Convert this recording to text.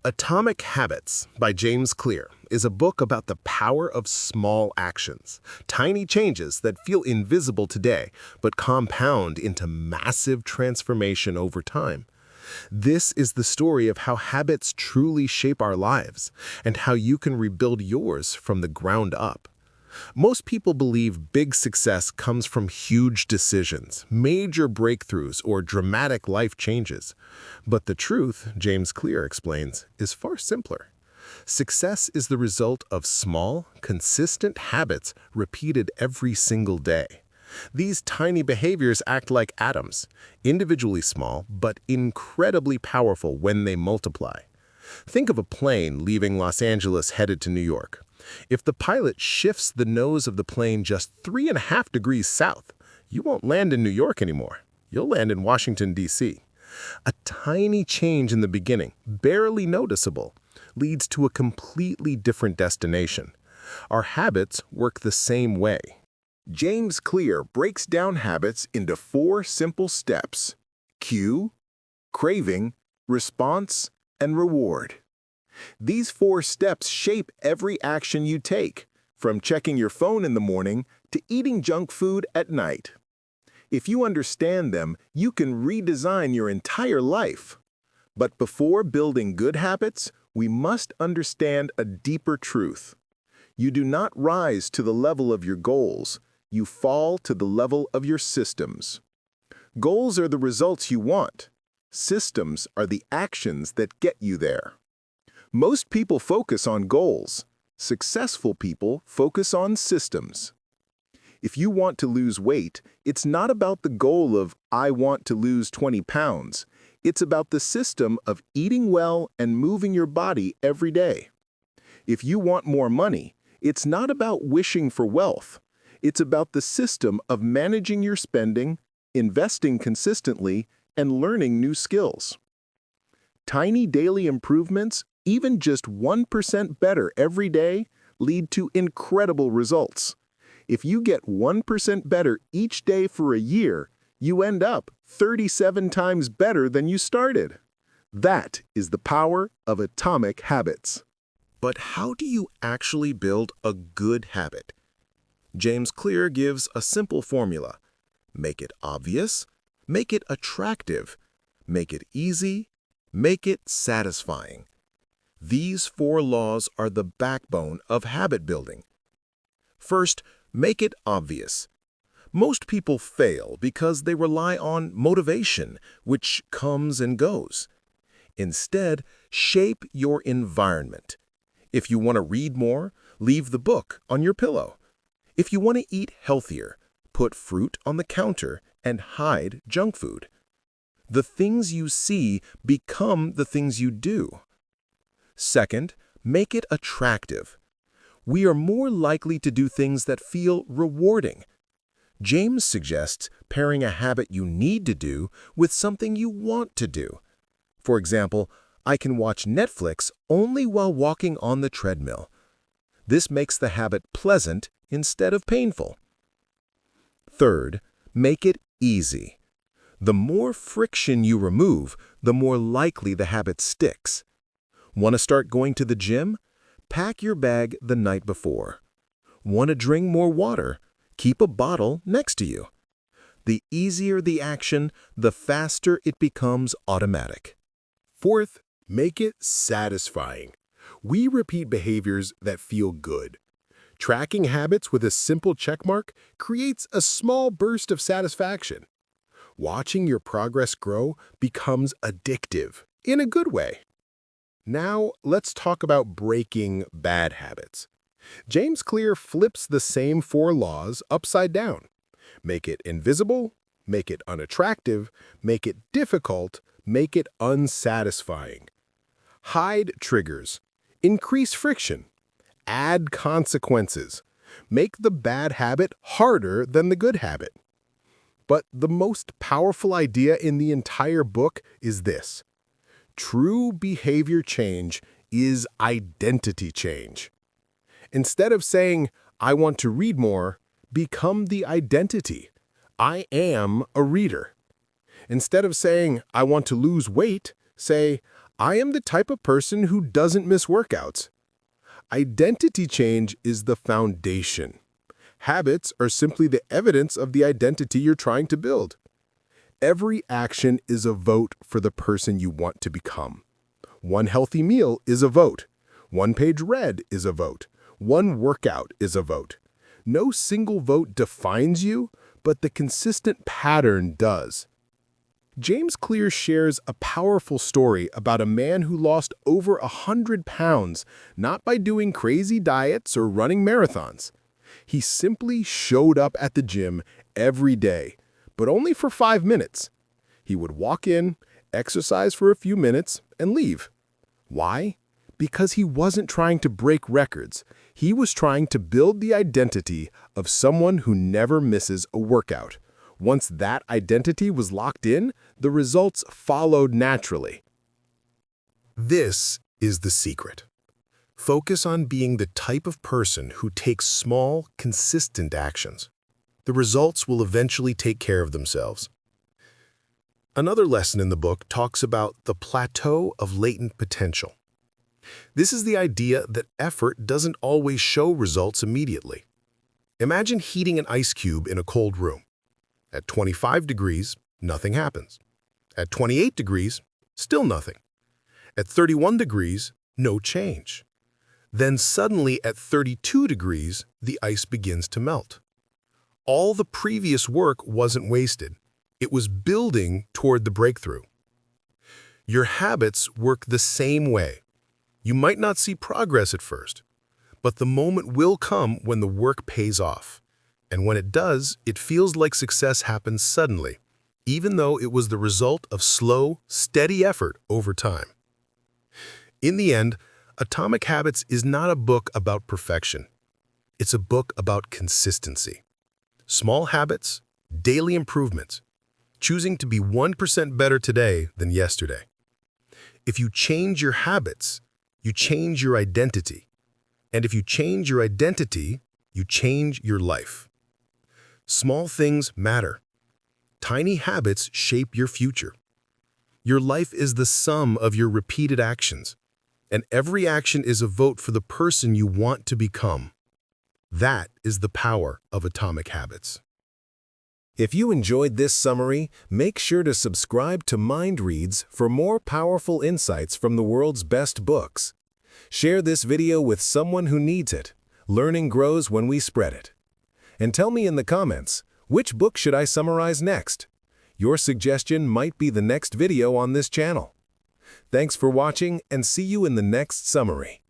Atomic Habits by James Clear is a book about the power of small actions, tiny changes that feel invisible today but compound into massive transformation over time. This is the story of how habits truly shape our lives and how you can rebuild yours from the ground up. Most people believe big success comes from huge decisions, major breakthroughs, or dramatic life changes. But the truth, James Clear explains, is far simpler. Success is the result of small, consistent habits repeated every single day. These tiny behaviors act like atoms, individually small but incredibly powerful when they multiply. Think of a plane leaving Los Angeles headed to New York. If the pilot shifts the nose of the plane just 3.5 degrees south, you won't land in New York anymore. You'll land in Washington, D.C. A tiny change in the beginning, barely noticeable, leads to a completely different destination. Our habits work the same way. James Clear breaks down habits into 4 simple steps: cue, craving, response, and reward. These 4 steps shape every action you take, from checking your phone in the morning to eating junk food at night. If you understand them, you can redesign your entire life. But before building good habits, we must understand a deeper truth. You do not rise to the level of your goals, you fall to the level of your systems. Goals are the results you want. Systems are the actions that get you there. Most people focus on goals. Successful people focus on systems. If you want to lose weight, it's not about the goal of, I want to lose 20 pounds. It's about the system of eating well and moving your body every day. If you want more money, it's not about wishing for wealth. It's about the system of managing your spending, investing consistently, and learning new skills. Tiny daily improvements, even just 1% better every day, lead to incredible results. If you get 1% better each day for a year, you end up 37 times better than you started. That is the power of atomic habits. But how do you actually build a good habit? James Clear gives a simple formula. Make it obvious, make it attractive, make it easy, make it satisfying. These 4 laws are the backbone of habit building. First, make it obvious. Most people fail because they rely on motivation, which comes and goes. Instead, shape your environment. If you want to read more, leave the book on your pillow. If you want to eat healthier, put fruit on the counter and hide junk food. The things you see become the things you do. Second, make it attractive. We are more likely to do things that feel rewarding. James suggests pairing a habit you need to do with something you want to do. For example, I can watch Netflix only while walking on the treadmill. This makes the habit pleasant instead of painful. Third, make it easy. The more friction you remove, the more likely the habit sticks. Want to start going to the gym? Pack your bag the night before. Want to drink more water? Keep a bottle next to you. The easier the action, the faster it becomes automatic. Fourth, make it satisfying. We repeat behaviors that feel good. Tracking habits with a simple checkmark creates a small burst of satisfaction. Watching your progress grow becomes addictive, in a good way. Now, let's talk about breaking bad habits. James Clear flips the same 4 laws upside down. Make it invisible, make it unattractive, make it difficult, make it unsatisfying. Hide triggers. Increase friction. Add consequences. Make the bad habit harder than the good habit. But the most powerful idea in the entire book is this. True behavior change is identity change. Instead of saying, I want to read more, become the identity. I am a reader. Instead of saying, I want to lose weight, say, I am the type of person who doesn't miss workouts. Identity change is the foundation. Habits are simply the evidence of the identity you're trying to build. Every action is a vote for the person you want to become. One healthy meal is a vote. One page read is a vote. One workout is a vote. No single vote defines you, but the consistent pattern does. James Clear shares a powerful story about a man who lost over 100 pounds, not by doing crazy diets or running marathons. He simply showed up at the gym every day, but only for 5 minutes. He would walk in, exercise for a few minutes, and leave. Why? Because he wasn't trying to break records. He was trying to build the identity of someone who never misses a workout. Once that identity was locked in, the results followed naturally. This is the secret. Focus on being the type of person who takes small, consistent actions. The results will eventually take care of themselves. Another lesson in the book talks about the plateau of latent potential. This is the idea that effort doesn't always show results immediately. Imagine heating an ice cube in a cold room. At 25 degrees, nothing happens. At 28 degrees, still nothing. At 31 degrees, no change. Then suddenly at 32 degrees, the ice begins to melt. All the previous work wasn't wasted. It was building toward the breakthrough. Your habits work the same way. You might not see progress at first, but the moment will come when the work pays off. And when it does, it feels like success happens suddenly, even though it was the result of slow, steady effort over time. In the end, Atomic Habits is not a book about perfection. It's a book about consistency. Small habits, daily improvements, choosing to be 1% better today than yesterday. If you change your habits, you change your identity. And if you change your identity, you change your life. Small things matter. Tiny habits shape your future. Your life is the sum of your repeated actions, and every action is a vote for the person you want to become. That is the power of Atomic Habits. If you enjoyed this summary, make sure to subscribe to MindReads for more powerful insights from the world's best books. Share this video with someone who needs it. Learning grows when we spread it. And tell me in the comments, which book should I summarize next? Your suggestion might be the next video on this channel. Thanks for watching, and see you in the next summary.